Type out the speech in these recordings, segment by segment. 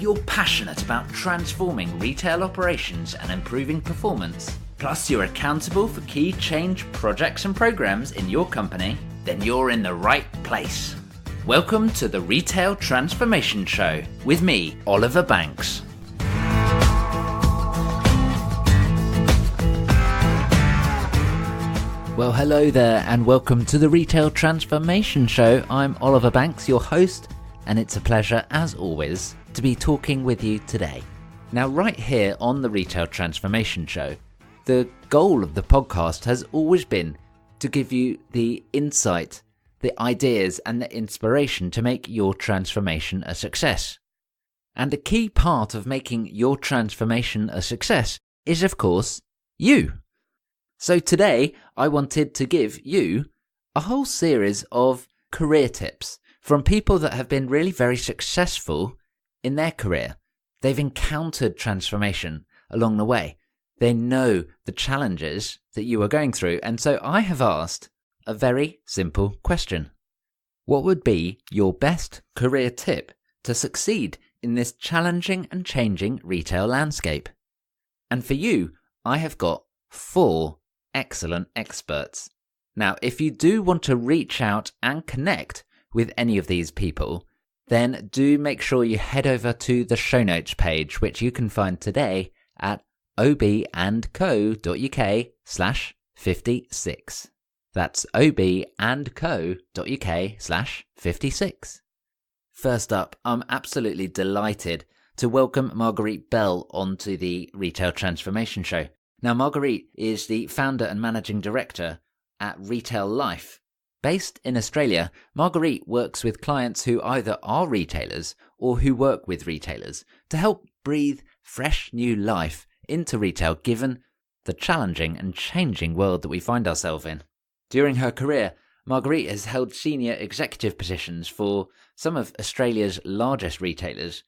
If you're passionate about transforming retail operations and improving performance, plus you're accountable for key change projects and programs in your company, then you're in the right place. Welcome to the Retail Transformation Show with me, Oliver Banks. Well, hello there and welcome to the Retail Transformation Show. I'm Oliver Banks, your host, and it's a pleasure, as always, to be talking with you today. Now, right here on the Retail Transformation Show, the goal of the podcast has always been to give you the insight, the ideas and the inspiration to make your transformation a success. And a key part of making your transformation a success is, of course, you. So today, I wanted to give you a whole series of career tips from people that have been really very successful in their career. They've encountered transformation along the way. They know the challenges that you are going through. And so I have asked a very simple question. What would be your best career tip to succeed in this challenging and changing retail landscape? And for you, I have got 4 excellent experts. Now, if you do want to reach out and connect with any of these people, then do make sure you head over to the show notes page, which you can find today at ob&co.uk/56. That's ob&co.uk/56. First up, I'm absolutely delighted to welcome Marguerite Bell onto the Retail Transformation Show. Now, Marguerite is the founder and managing director at Retail Life. Based in Australia, Marguerite works with clients who either are retailers or who work with retailers to help breathe fresh new life into retail given the challenging and changing world that we find ourselves in. During her career, Marguerite has held senior executive positions for some of Australia's largest retailers.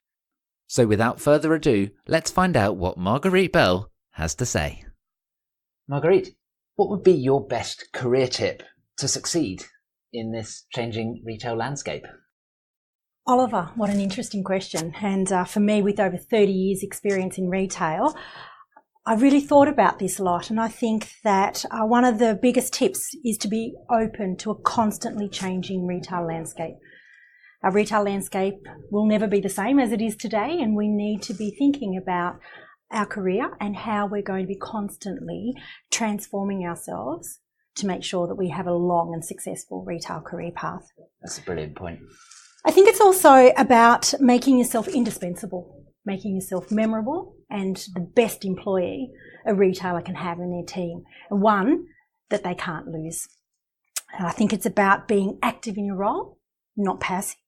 So without further ado, let's find out what Marguerite Bell has to say. Marguerite, what would be your best career tip to succeed in this changing retail landscape? Oliver, what an interesting question. And for me, with over 30 years experience in retail, I really thought about this a lot. And I think that one of the biggest tips is to be open to a constantly changing retail landscape. Our retail landscape will never be the same as it is today, and we need to be thinking about our career and how we're going to be constantly transforming ourselves to make sure that we have a long and successful retail career path. That's a brilliant point. I think it's also about making yourself indispensable, making yourself memorable and the best employee a retailer can have in their team, and one that they can't lose. And I think it's about being active in your role, not passive.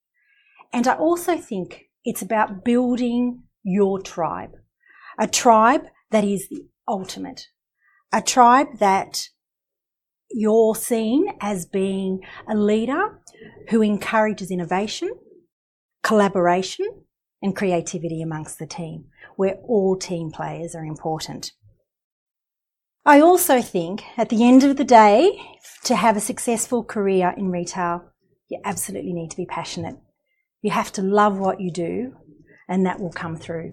And I also think it's about building your tribe, a tribe that is the ultimate, a tribe that you're seen as being a leader who encourages innovation, collaboration, and creativity amongst the team, where all team players are important. I also think at the end of the day, to have a successful career in retail, you absolutely need to be passionate. You have to love what you do, and that will come through.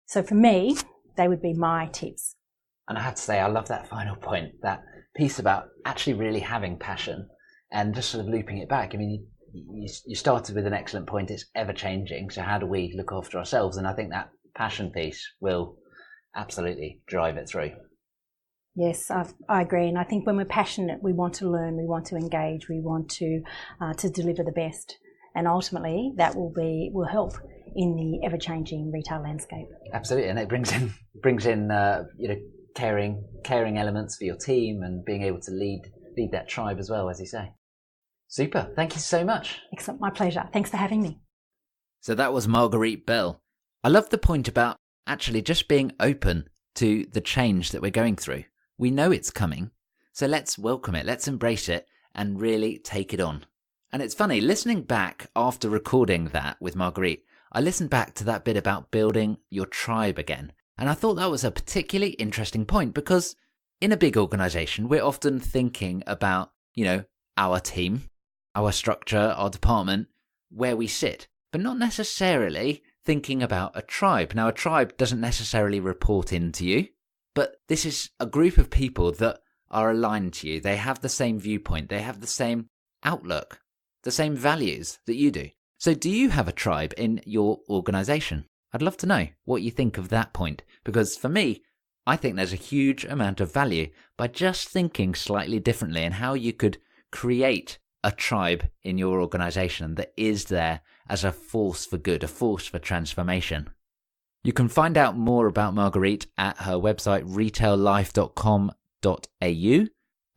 So for me, they would be my tips. And I have to say, I love that final point, that piece about actually really having passion and just sort of looping it back. I mean, you started with an excellent point. It's ever changing. So how do we look after ourselves? And I think that passion piece will absolutely drive it through. Yes, I agree. And I think when we're passionate, we want to learn, we want to engage, we want to deliver the best. And ultimately, that will help in the ever-changing retail landscape. Absolutely, and it brings in caring elements for your team and being able to lead that tribe as well, as you say. Super, thank you so much. Excellent, my pleasure. Thanks for having me. So that was Marguerite Bell. I love the point about actually just being open to the change that we're going through. We know it's coming, so let's welcome it, let's embrace it and really take it on. And it's funny, listening back after recording that with Marguerite, I listened back to that bit about building your tribe again. And I thought that was a particularly interesting point because in a big organisation, we're often thinking about, our team, our structure, our department, where we sit, but not necessarily thinking about a tribe. Now, a tribe doesn't necessarily report into you, but this is a group of people that are aligned to you. They have the same viewpoint. They have the same outlook, the same values that you do. So do you have a tribe in your organisation? I'd love to know what you think of that point, because for me, I think there's a huge amount of value by just thinking slightly differently and how you could create a tribe in your organisation that is there as a force for good, a force for transformation. You can find out more about Marguerite at her website retaillife.com.au,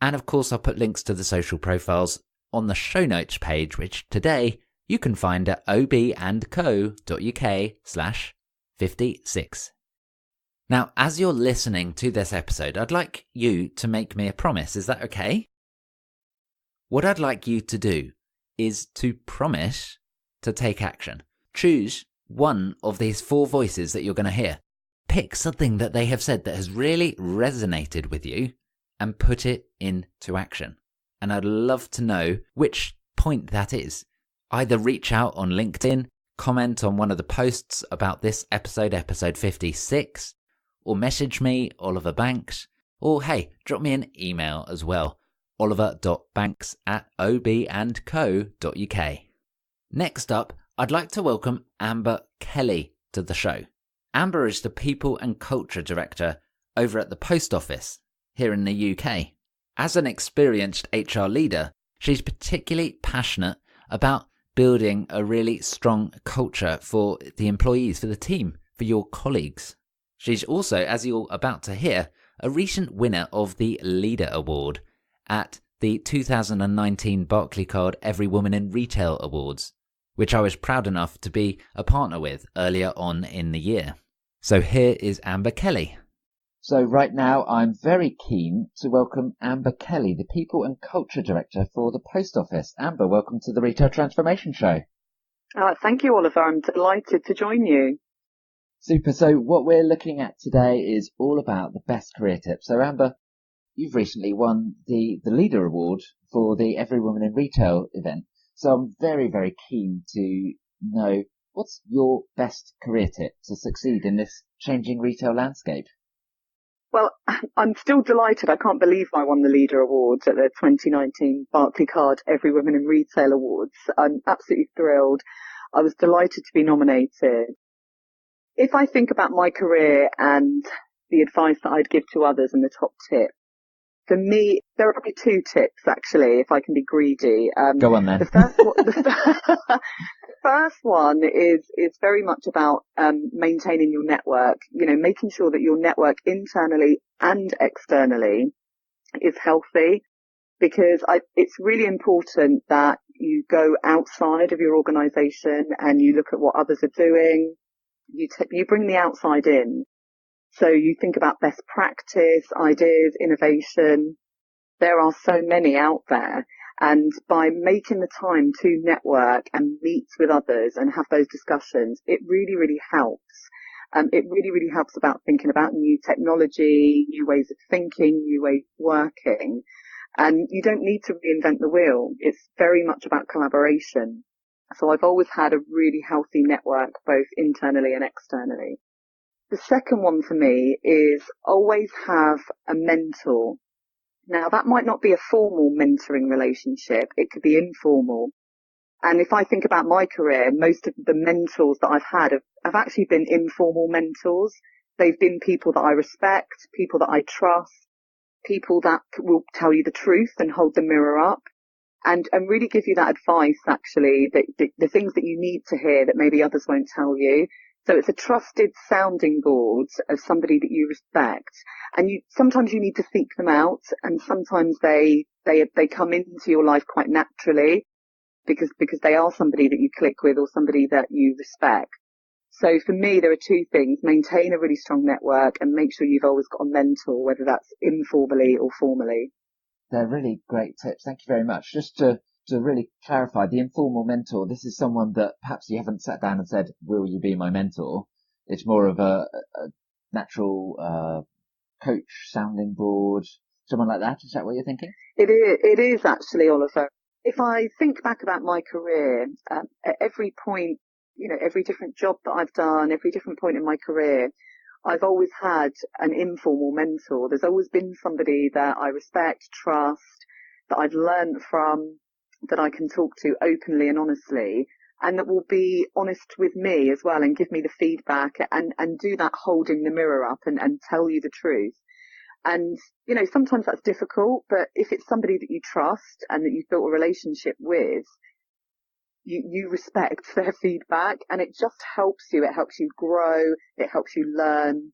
and of course I'll put links to the social profiles on the show notes page, which today you can find at obandco.uk/56. Now, as you're listening to this episode, I'd like you to make me a promise. Is that okay? What I'd like you to do is to promise to take action. Choose one of these 4 voices that you're going to hear. Pick something that they have said that has really resonated with you and put it into action. And I'd love to know which point that is. Either reach out on LinkedIn, comment on one of the posts about this episode, episode 56, or message me, Oliver Banks, or hey, drop me an email as well, oliver.banks@obandco.uk. Next up, I'd like to welcome Amber Kelly to the show. Amber is the People and Culture Director over at the Post Office here in the UK. As an experienced HR leader, she's particularly passionate about building a really strong culture for the employees, for the team, for your colleagues. She's also, as you're about to hear, a recent winner of the Leader Award at the 2019 Barclaycard Every Woman in Retail Awards, which I was proud enough to be a partner with earlier on in the year. So here is Amber Kelly. So right now I'm very keen to welcome Amber Kelly, the People and Culture Director for the Post Office. Amber, welcome to the Retail Transformation Show. Thank you, Oliver. I'm delighted to join you. Super. So what we're looking at today is all about the best career tips. So Amber, you've recently won the Leader Award for the Every Woman in Retail event. So I'm very, very keen to know, what's your best career tip to succeed in this changing retail landscape? Well, I'm still delighted. I can't believe I won the Leader Awards at the 2019 Barclaycard Every Woman in Retail Awards. I'm absolutely thrilled. I was delighted to be nominated. If I think about my career and the advice that I'd give to others and the top tip, for me, there are probably 2 tips, actually, if I can be greedy. Go on then. The first one is very much about maintaining your network, making sure that your network internally and externally is healthy, because it's really important that you go outside of your organisation and you look at what others are doing. You bring the outside in. So you think about best practice, ideas, innovation. There are so many out there. And by making the time to network and meet with others and have those discussions, it really, really helps. It really, really helps about thinking about new technology, new ways of thinking, new ways of working. And you don't need to reinvent the wheel. It's very much about collaboration. So I've always had a really healthy network, both internally and externally. The second one for me is always have a mentor. Now, that might not be a formal mentoring relationship. It could be informal. And if I think about my career, most of the mentors that I've had have actually been informal mentors. They've been people that I respect, people that I trust, people that will tell you the truth and hold the mirror up and really give you that advice, actually, that the things that you need to hear that maybe others won't tell you. So it's a trusted sounding board of somebody that you respect, and sometimes you need to seek them out, and sometimes they come into your life quite naturally because they are somebody that you click with or somebody that you respect. So for me, there are 2 things: maintain a really strong network and make sure you've always got a mentor, whether that's informally or formally. They're really great tips. Thank you very much. Just to really clarify, the informal mentor, this is someone that perhaps you haven't sat down and said, will you be my mentor? It's more of a natural coach, sounding board, someone like that. Is that what you're thinking? It is actually, Oliver. If I think back about my career, at every point every different job that I've done, every different point in my career, I've always had an informal mentor. There's always been somebody that I respect, trust, that I've learned from, that I can talk to openly and honestly, and that will be honest with me as well and give me the feedback and do that holding the mirror up and tell you the truth. And, sometimes that's difficult, but if it's somebody that you trust and that you've built a relationship with, you respect their feedback, and it just helps you. It helps you grow. It helps you learn.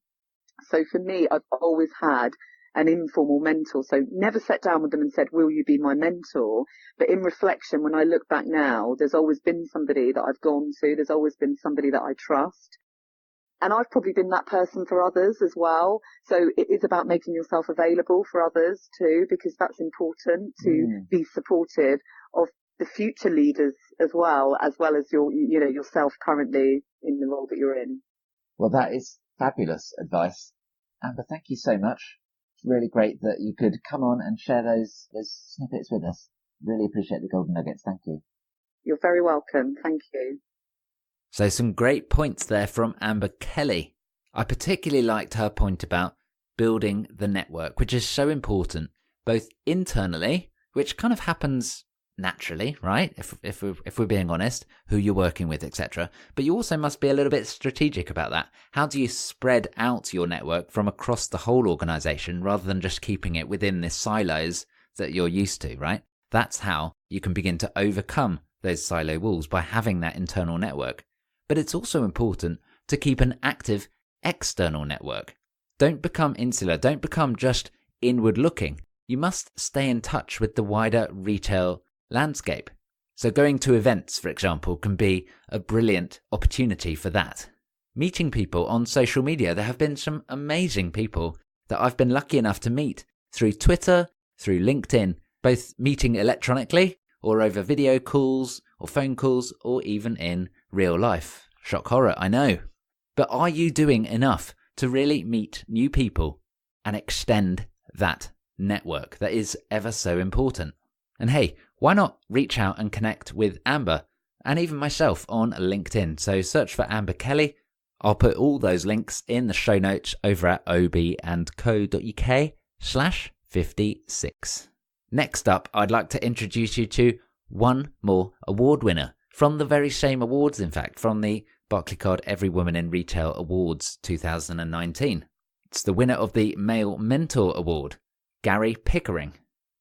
So for me, I've always had an informal mentor. So never sat down with them and said, will you be my mentor? But in reflection, when I look back now, there's always been somebody that I've gone to. There's always been somebody that I trust. And I've probably been that person for others as well. So it is about making yourself available for others too, because that's important to be supportive of the future leaders as well as yourself currently in the role that you're in. Well, that is fabulous advice. Amber, thank you so much. It's really great that you could come on and share those snippets with us. Really appreciate the golden nuggets. Thank you. You're very welcome. Thank you. So some great points there from Amber Kelly. I particularly liked her point about building the network, which is so important, both internally, which kind of happens naturally, right? If we're being honest, who you're working with, etc. But you also must be a little bit strategic about that. How do you spread out your network from across the whole organization rather than just keeping it within the silos that you're used to, right? That's how you can begin to overcome those silo walls, by having that internal network. But it's also important to keep an active external network. Don't become insular. Don't become just inward looking. You must stay in touch with the wider retail landscape. So going to events, for example, can be a brilliant opportunity for that. Meeting people on social media. There have been some amazing people that I've been lucky enough to meet through Twitter, through LinkedIn, both meeting electronically or over video calls or phone calls or even in real life. Shock horror, I know. But are you doing enough to really meet new people and extend that network that is ever so important? And hey, why not reach out and connect with Amber and even myself on LinkedIn? So search for Amber Kelly. I'll put all those links in the show notes over at ob&co.uk/56. Next up, I'd like to introduce you to one more award winner from the very same awards, in fact, from the Barclaycard Every Woman in Retail Awards 2019. It's the winner of the Male Mentor Award, Gary Pickering.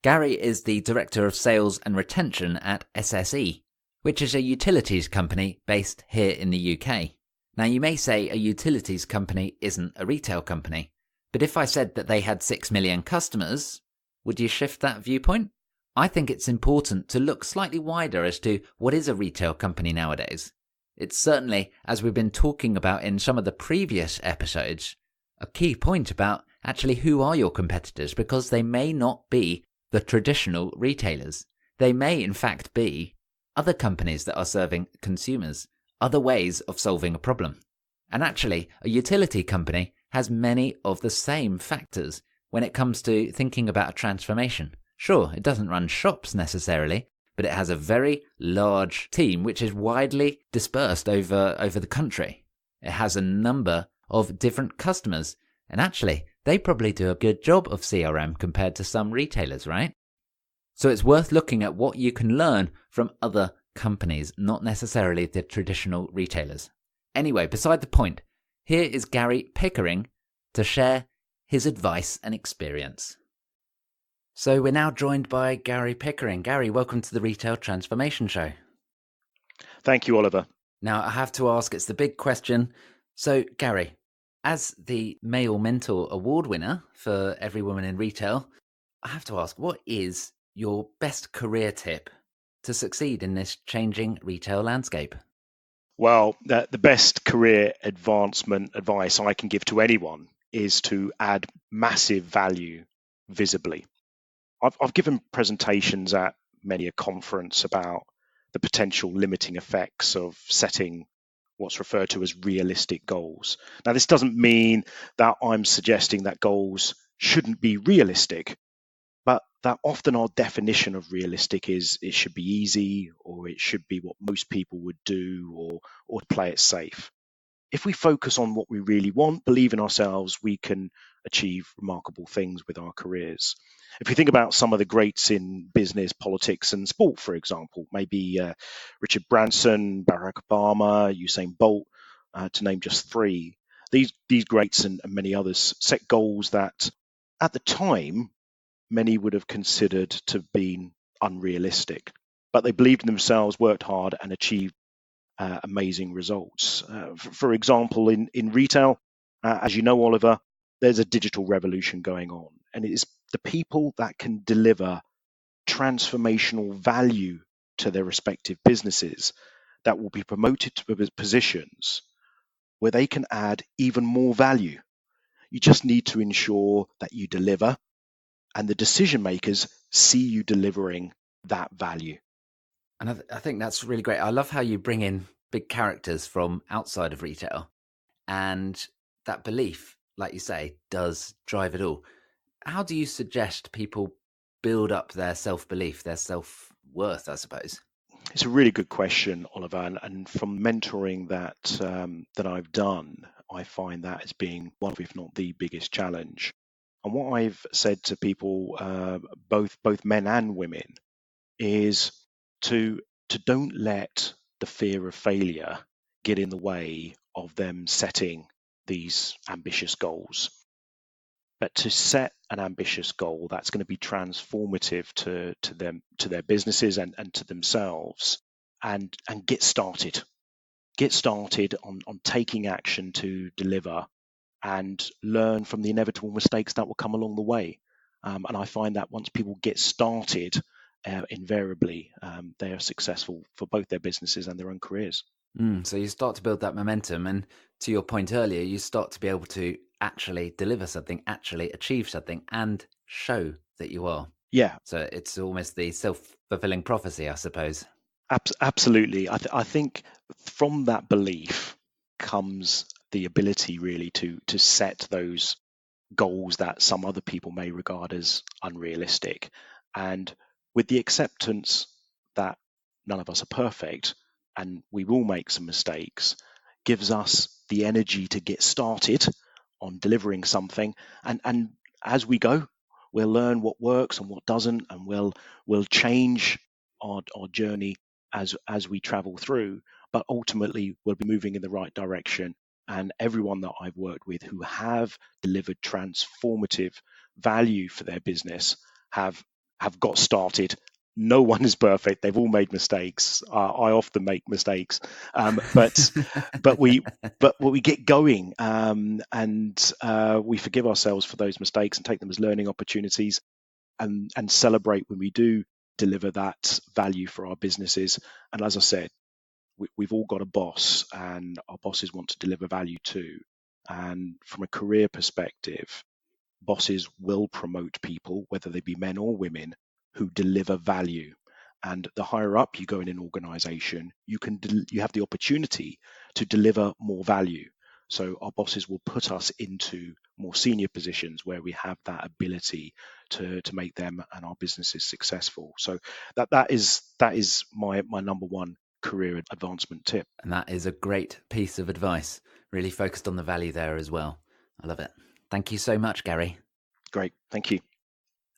Gary is the Director of Sales and Retention at SSE, which is a utilities company based here in the UK. Now, you may say a utilities company isn't a retail company, but if I said that they had 6 million customers, would you shift that viewpoint? I think it's important to look slightly wider as to what is a retail company nowadays. It's certainly, as we've been talking about in some of the previous episodes, a key point about actually who are your competitors, because they may not be the traditional retailers. They may in fact be other companies that are serving consumers, other ways of solving a problem. And actually, a utility company has many of the same factors when it comes to thinking about a transformation. Sure, it doesn't run shops necessarily, but it has a very large team which is widely dispersed over the country. It has a number of different customers, and actually, they probably do a good job of CRM compared to some retailers, right? So it's worth looking at what you can learn from other companies, not necessarily the traditional retailers. Anyway, beside the point, here is Gary Pickering to share his advice and experience. So we're now joined by Gary Pickering. Gary, welcome to the Retail Transformation Show. Thank you, Oliver. Now, I have to ask, it's the big question. So, Gary, as the Male Mentor Award winner for Every Woman in Retail, I have to ask, what is your best career tip to succeed in this changing retail landscape? Well, the best career advancement advice I can give to anyone is to add massive value visibly. I've given presentations at many a conference about the potential limiting effects of setting what's referred to as realistic goals. Now, this doesn't mean that I'm suggesting that goals shouldn't be realistic, But that often our definition of realistic is it should be easy, or it should be what most people would do, or play it safe. If we focus on what we really want, believe in ourselves, we can achieve remarkable things with our careers. If we think about some of the greats in business, politics, and sport, for example, maybe Richard Branson, Barack Obama, Usain Bolt, to name just three, these greats and many others set goals that at the time many would have considered to have been unrealistic. But they believed in themselves, worked hard, and achieved amazing results. For example, in retail, as you know, Oliver, there's a digital revolution going on, and it is the people that can deliver transformational value to their respective businesses that will be promoted to positions where they can add even more value. You just need to ensure that you deliver, and the decision makers see you delivering that value. And I think that's really great. I love how you bring in big characters from outside of retail, and that belief, like you say, does drive it all. How do you suggest people build up their self-belief, their self-worth, I suppose? It's a really good question, Oliver. And from mentoring that I've done, I find that as being one of, if not the biggest challenge. And what I've said to people, both men and women, is to don't let the fear of failure get in the way of them setting these ambitious goals. But to set an ambitious goal that's going to be transformative to them, to their businesses and to themselves, and get started. Get started on taking action to deliver, and learn from the inevitable mistakes that will come along the way. And I find that once people get started, invariably they are successful for both their businesses and their own careers. So you start to build that momentum, and to your point earlier, you start to be able to actually deliver something, actually achieve something, and show that you are. Yeah. So it's almost the self-fulfilling prophecy, I suppose. Absolutely. I think from that belief comes the ability really to set those goals that some other people may regard as unrealistic, and with the acceptance that none of us are perfect and we will make some mistakes, gives us the energy to get started on delivering something, and as we go, we'll learn what works and what doesn't, and we'll change our journey as we travel through, but ultimately we'll be moving in the right direction. And everyone that I've worked with who have delivered transformative value for their business have got started. No one is perfect. They've all made mistakes. I often make mistakes, but we get going, and we forgive ourselves for those mistakes and take them as learning opportunities, and celebrate when we do deliver that value for our businesses. And as I said, we've all got a boss, and our bosses want to deliver value too. And from a career perspective, bosses will promote people, whether they be men or women, who deliver value. And the higher up you go in an organization, you have the opportunity to deliver more value. So our bosses will put us into more senior positions where we have that ability to make them and our businesses successful. So that is my number one career advancement tip. And that is a great piece of advice, really focused on the value there as well. I love it. Thank you so much, Gary. Great. Thank you.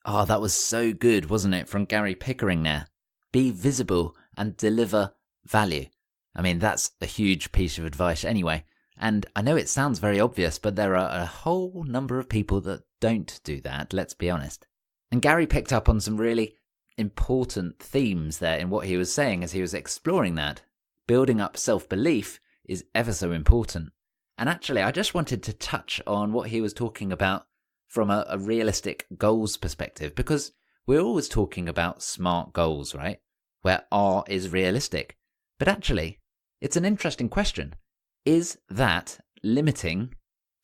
Oh, that was so good, wasn't it, from Gary Pickering there? Be visible and deliver value. I mean, that's a huge piece of advice anyway. And I know it sounds very obvious, but there are a whole number of people that don't do that, let's be honest. And Gary picked up on some really important themes there in what he was saying as he was exploring that. Building up self-belief is ever so important. And actually, I just wanted to touch on what he was talking about from a realistic goals perspective, because we're always talking about SMART goals, right? Where R is realistic. But actually, it's an interesting question. Is that limiting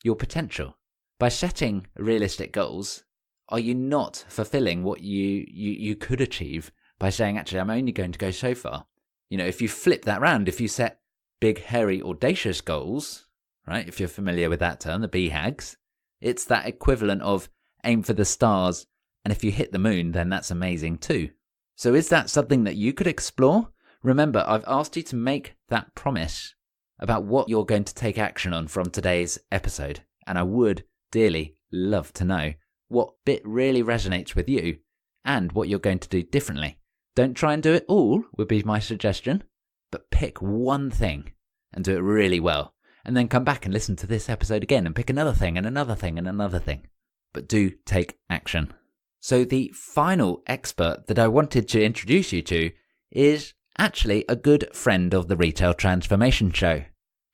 your potential? By setting realistic goals, are you not fulfilling what you could achieve by saying, actually, I'm only going to go so far? You know, if you flip that round, if you set big, hairy, audacious goals, right? If you're familiar with that term, the BHAGs, it's that equivalent of aim for the stars And if you hit the moon, then that's amazing too. So is that something that you could explore? Remember, I've asked you to make that promise about what you're going to take action on from today's episode. And I would dearly love to know what bit really resonates with you and what you're going to do differently. Don't try and do it all, would be my suggestion, but pick one thing and do it really well. And then come back and listen to this episode again and pick another thing and another thing and another thing. But do take action. So the final expert that I wanted to introduce you to is actually a good friend of the Retail Transformation Show.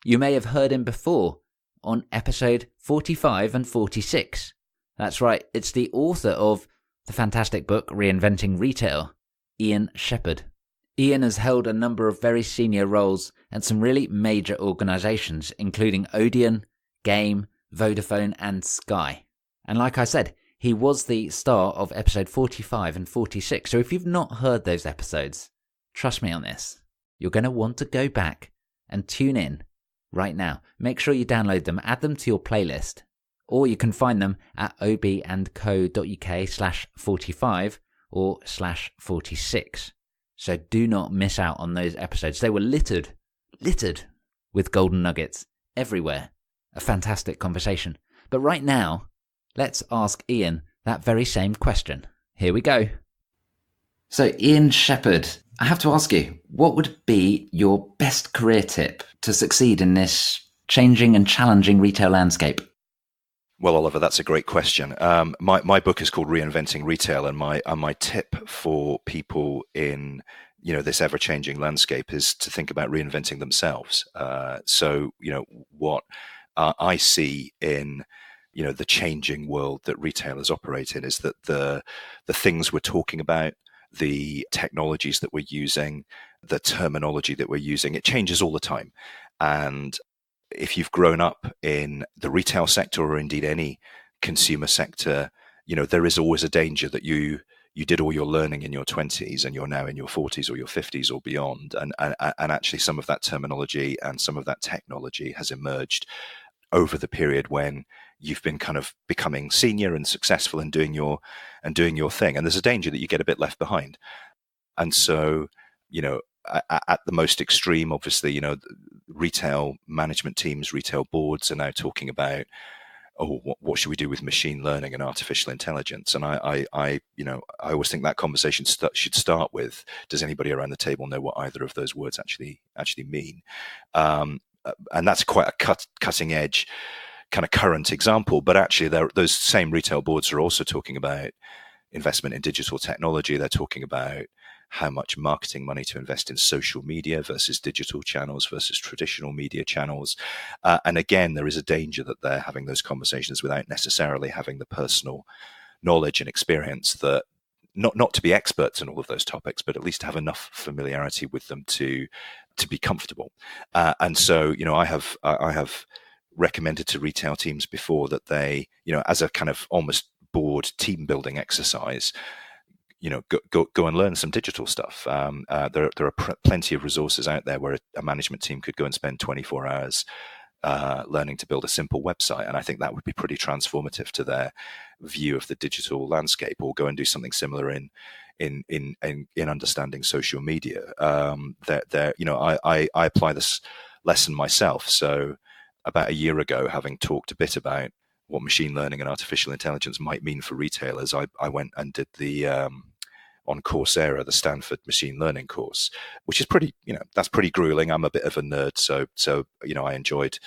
You may have heard him before on episode 45 and 46. That's right, it's the author of the fantastic book Reinventing Retail, Ian Shepherd. Ian has held a number of very senior roles at some really major organisations, including Odeon, Game, Vodafone and Sky. And like I said, he was the star of episode 45 and 46. So if you've not heard those episodes, trust me on this, you're going to want to go back and tune in right now. Make sure you download them, add them to your playlist, or you can find them at ob&co.uk/45 or /46. So do not miss out on those episodes. They were littered with golden nuggets everywhere. A fantastic conversation. But right now, let's ask Ian that very same question. Here we go. So Ian Shepherd, I have to ask you, what would be your best career tip to succeed in this changing and challenging retail landscape? Well, Oliver, that's a great question. My book is called Reinventing Retail, and my tip for people in this ever-changing landscape is to think about reinventing themselves. So what I see in the changing world that retailers operate in is that the things we're talking about, the technologies that we're using, the terminology that we're using, it changes all the time. And if you've grown up in the retail sector or indeed any consumer sector, there is always a danger that you did all your learning in your 20s and you're now in your 40s or your 50s or beyond. And actually some of that terminology and some of that technology has emerged over the period when you've been kind of becoming senior and successful and doing your thing. And there's a danger that you get a bit left behind. And so, at the most extreme, obviously, retail management teams, retail boards are now talking about, what should we do with machine learning and artificial intelligence? And I always think that conversation should start with, does anybody around the table know what either of those words actually mean? And that's quite a cutting edge kind of current example, but actually those same retail boards are also talking about investment in digital technology. They're talking about how much marketing money to invest in social media versus digital channels versus traditional media channels. And again, there is a danger that they're having those conversations without necessarily having the personal knowledge and experience that not to be experts in all of those topics, but at least have enough familiarity with them to be comfortable. And so, I have recommended to retail teams before that they, as a kind of almost board team building exercise, go and learn some digital stuff. There are plenty of resources out there where a management team could go and spend 24 hours learning to build a simple website, and I think that would be pretty transformative to their view of the digital landscape. Or go and do something similar in understanding social media. I apply this lesson myself. So about a year ago, having talked a bit about what machine learning and artificial intelligence might mean for retailers, I went and did the on Coursera, the Stanford machine learning course, which is pretty, that's pretty grueling. I'm a bit of a nerd, so I enjoyed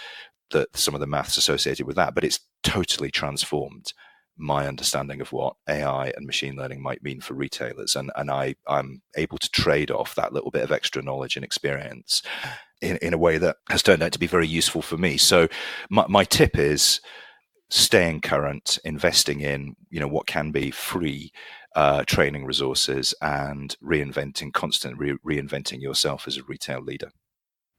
some of the maths associated with that, but it's totally transformed my understanding of what AI and machine learning might mean for retailers, and I'm able to trade off that little bit of extra knowledge and experience in a way that has turned out to be very useful for me. So my tip is staying current, investing in what can be free training resources, and constantly reinventing yourself as a retail leader.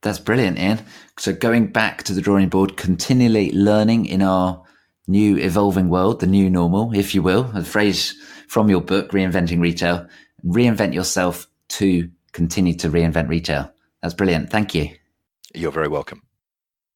That's brilliant, Ian. So going back to the drawing board, continually learning in our new evolving world, the new normal, if you will, a phrase from your book, Reinventing Retail, reinvent yourself to continue to reinvent retail. That's brilliant. Thank you. You're very welcome.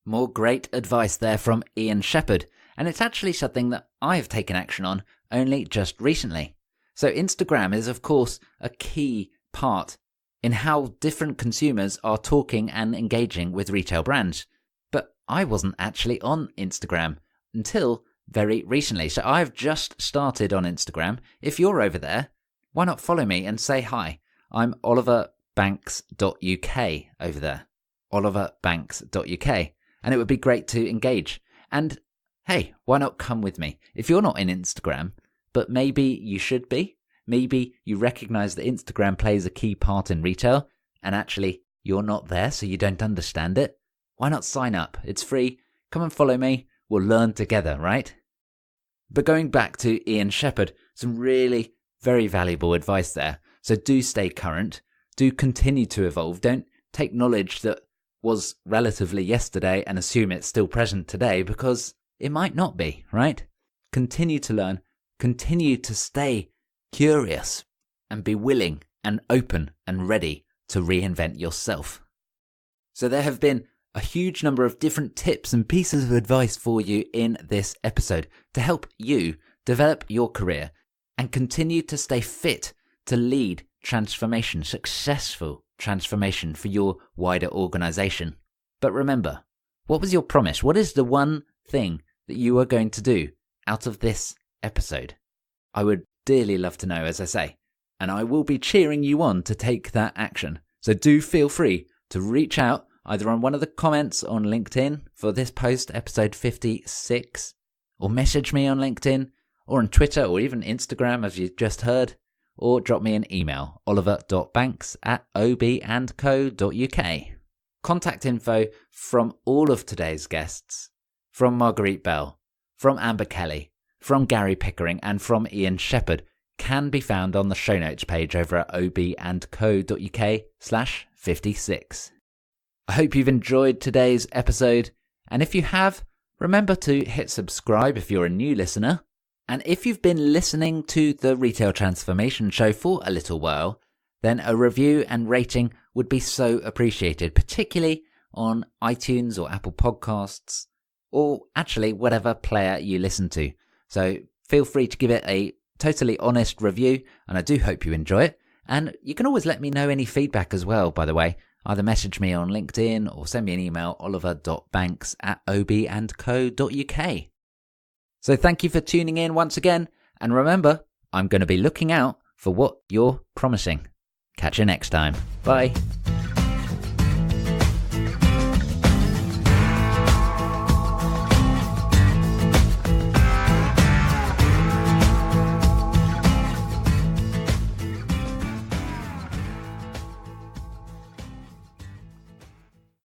More great advice there from Ian Shepherd. And it's actually something that I have taken action on only just recently. So Instagram is, of course, a key part in how different consumers are talking and engaging with retail brands. But I wasn't actually on Instagram until very recently. So I've just started on Instagram. If you're over there, why not follow me and say hi? I'm oliverbanks.uk over there. oliverbanks.uk. And it would be great to engage. And hey, why not come with me? If you're not in Instagram, but maybe you should be, maybe you recognize that Instagram plays a key part in retail, and actually you're not there so you don't understand it, why not sign up? It's free. Come and follow me. We'll learn together, right? But going back to Ian Shepherd, some really very valuable advice there. So do stay current. Do continue to evolve. Don't take knowledge that was relatively yesterday and assume it's still present today, because it might not be, right? Continue to learn. Continue to stay curious and be willing and open and ready to reinvent yourself. So there have been a huge number of different tips and pieces of advice for you in this episode to help you develop your career and continue to stay fit to lead transformation, successful transformation for your wider organization. But remember, what was your promise? What is the one thing that you are going to do out of this episode? I would dearly love to know, as I say, and I will be cheering you on to take that action. So do feel free to reach out either on one of the comments on LinkedIn for this post, episode 56, or message me on LinkedIn, or on Twitter, or even Instagram, as you just heard, or drop me an email, oliver.banks@ob&co.uk. Contact info from all of today's guests, from Marguerite Bell, from Amber Kelly, from Gary Pickering, and from Ian Shepherd, can be found on the show notes page over at ob&co.uk/56. I hope you've enjoyed today's episode, and if you have, remember to hit subscribe if you're a new listener. And if you've been listening to the Retail Transformation Show for a little while, then a review and rating would be so appreciated, particularly on iTunes or Apple Podcasts, or actually whatever player you listen to. So feel free to give it a totally honest review, and I do hope you enjoy it. And you can always let me know any feedback as well, by the way. Either message me on LinkedIn or send me an email, oliver.banks@ob&co.uk. So thank you for tuning in once again, and remember, I'm going to be looking out for what you're promising. Catch you next time. Bye.